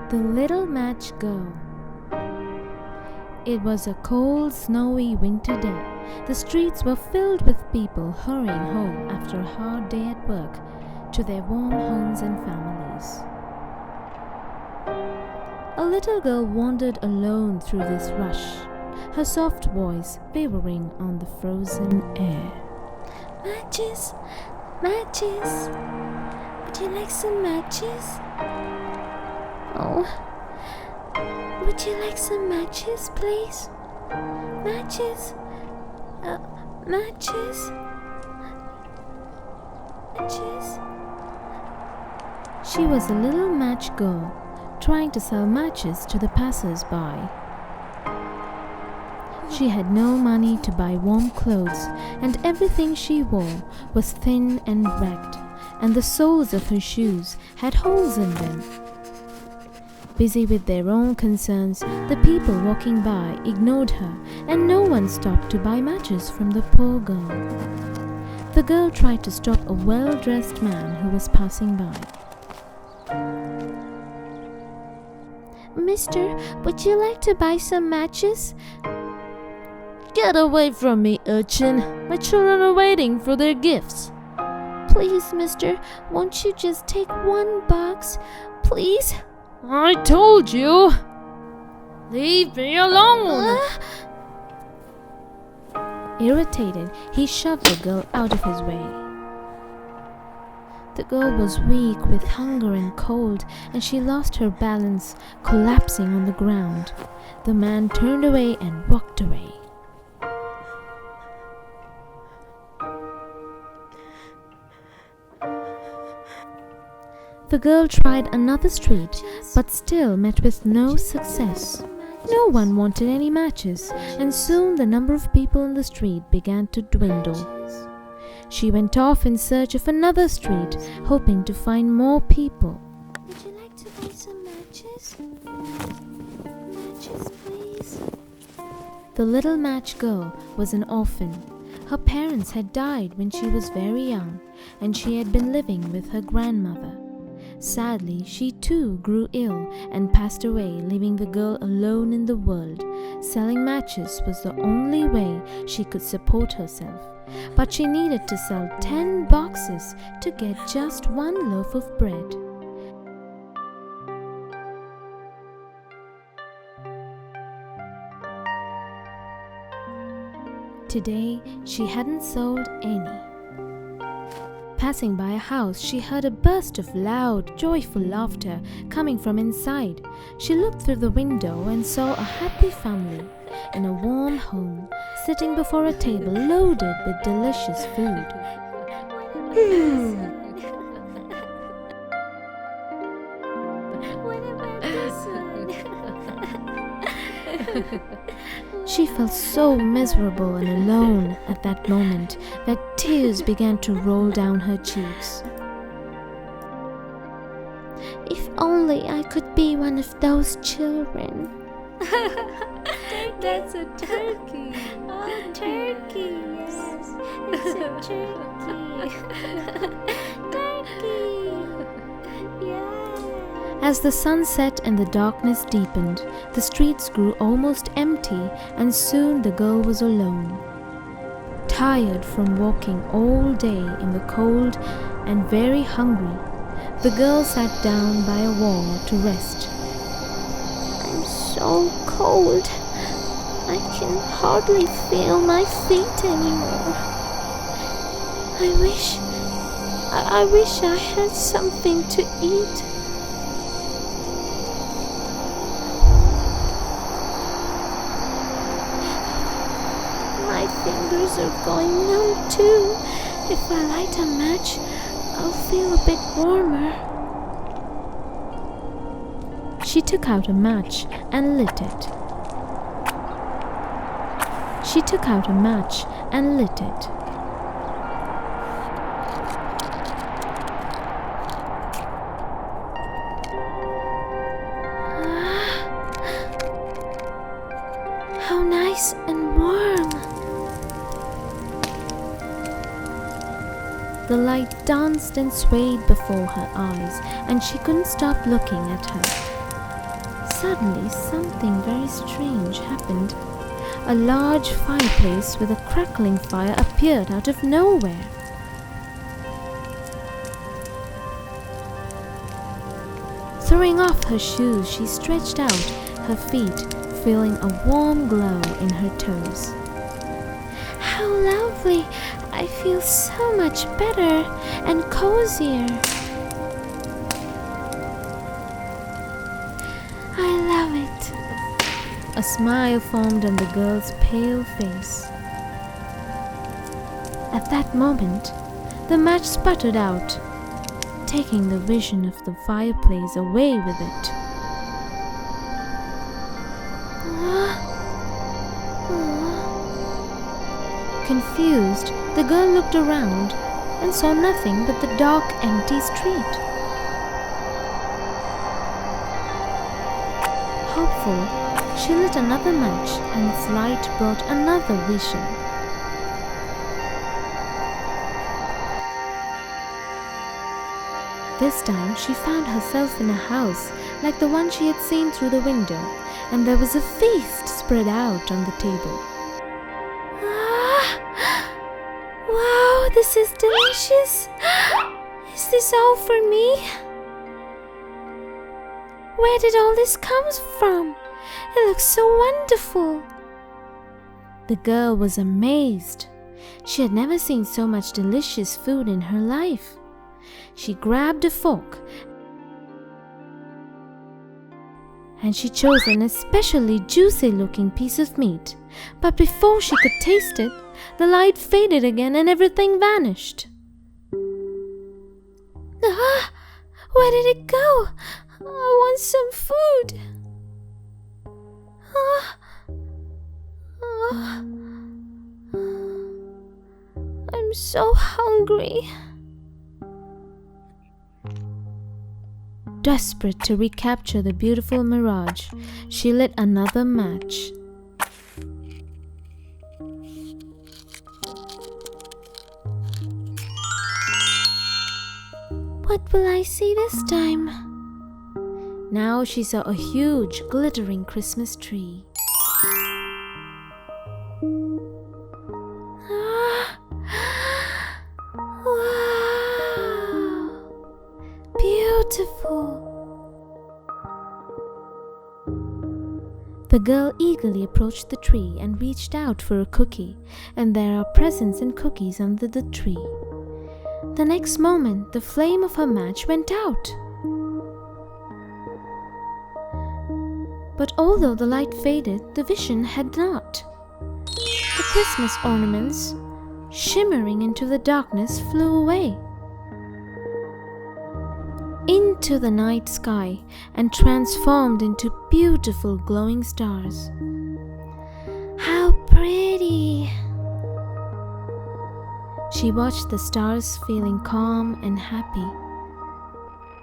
The Little Match Girl. It was a cold, snowy winter day. The streets were filled with people hurrying home after a hard day at work to their warm homes and families. A little girl wandered alone through this rush, her soft voice quavering on the frozen air. Matches, matches, would you like some matches? Oh, would you like some matches, please? Matches? Matches? Matches? She was a little match girl trying to sell matches to the passers-by. She had no money to buy warm clothes, and everything she wore was thin and ragged, and the soles of her shoes had holes in them. Busy with their own concerns, the people walking by ignored her, and no one stopped to buy matches from the poor girl. The girl tried to stop a well-dressed man who was passing by. Mister, would you like to buy some matches? Get away from me, urchin. My children are waiting for their gifts. Please, mister, won't you just take one box, please? I told you! Leave me alone! Irritated, he shoved the girl out of his way. The girl was weak with hunger and cold, and she lost her balance, collapsing on the ground. The man turned away and walked away. The girl tried another street, but still met with no success. No one wanted any matches, and soon the number of people in the street began to dwindle. She went off in search of another street, hoping to find more people. Would you like to buy some matches? Matches, please. The little match girl was an orphan. Her parents had died when she was very young, and she had been living with her grandmother. Sadly, she too grew ill and passed away, leaving the girl alone in the world. Selling matches was the only way she could support herself, but she needed to sell 10 boxes to get just one loaf of bread. Today, she hadn't sold any. Passing by a house, she heard a burst of loud, joyful laughter coming from inside. She looked through the window and saw a happy family in a warm home, sitting before a table loaded with delicious food. What about this one? She felt so miserable and alone at that moment that tears began to roll down her cheeks. If only I could be one of those children. That's a turkey. Oh, turkey, yes. It's a turkey. Turkey. Yeah. As the sun set and the darkness deepened, the streets grew almost empty, and soon the girl was alone. Tired from walking all day in the cold and very hungry, the girl sat down by a wall to rest. I'm so cold. I can hardly feel my feet anymore. I wish I had something to eat. My fingers are going numb too. If I light a match, I'll feel a bit warmer. She took out a match and lit it. She took out a match and lit it. How nice and warm. The light danced and swayed before her eyes, and she couldn't stop looking at her. suddenly something very strange happened. A large fireplace with a crackling fire appeared out of nowhere. Throwing off her shoes, she stretched out her feet, feeling a warm glow in her toes. How lovely! I feel so much better and cozier. I love it. A smile formed on the girl's pale face. At that moment, the match sputtered out, taking the vision of the fireplace away with it. Confused, the girl looked around and saw nothing but the dark, empty street. Hopeful, she lit another match and its light brought another vision. This time she found herself in a house like the one she had seen through the window, and there was a feast spread out on the table. Wow, this is delicious! Is this all for me? Where did all this come from? It looks so wonderful. The girl was amazed. She had never seen so much delicious food in her life. She grabbed a fork and she chose an especially juicy-looking piece of meat. But before she could taste it, the light faded again and everything vanished. Where did it go? I want some food. I'm so hungry. Desperate to recapture the beautiful mirage, she lit another match. What will I see this time? Now she saw a huge, glittering Christmas tree. Wow! Beautiful! The girl eagerly approached the tree and reached out for a cookie, and there are presents and cookies under the tree. The next moment, the flame of her match went out. But although the light faded, the vision had not. The Christmas ornaments, shimmering into the darkness, flew away into the night sky and transformed into beautiful glowing stars. How pretty! She watched the stars, feeling calm and happy.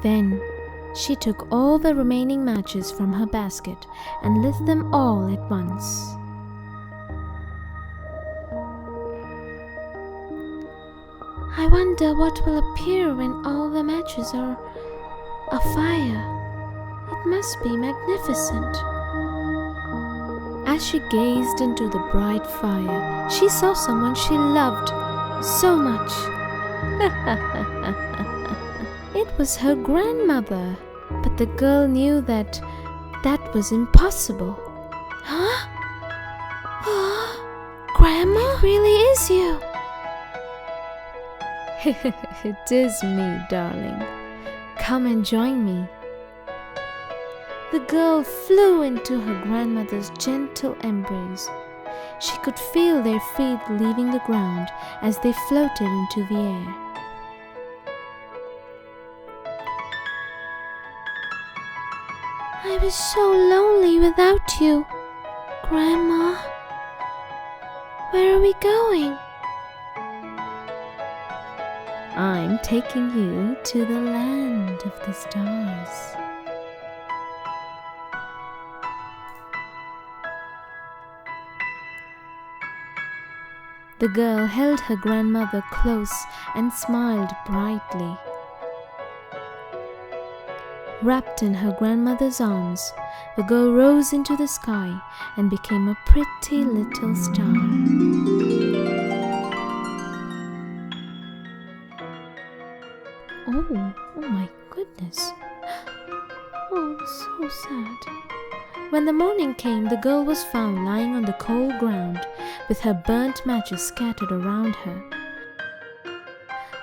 Then she took all the remaining matches from her basket and lit them all at once. I wonder what will appear when all the matches are afire. It must be magnificent. As she gazed into the bright fire, she saw someone she loved so much. It was her grandmother, but the girl knew that was impossible. Huh? Grandma? It really is you. It is me, darling. Come and join me. The girl flew into her grandmother's gentle embrace. She could feel their feet leaving the ground as they floated into the air. I was so lonely without you, Grandma. Where are we going? I'm taking you to the land of the stars. The girl held her grandmother close and smiled brightly. Wrapped in her grandmother's arms, the girl rose into the sky and became a pretty little star. Oh my goodness. Oh, so sad. When the morning came, the girl was found lying on the cold ground with her burnt matches scattered around her.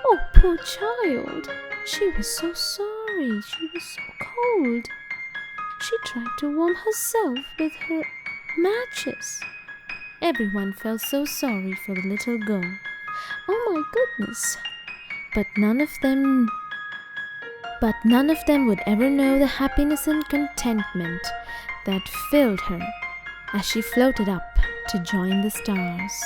Oh, poor child. She was so sorry. She was so cold. She tried to warm herself with her matches. Everyone felt so sorry for the little girl. Oh my goodness. But none of them would ever know the happiness and contentment that filled her as she floated up to join the stars.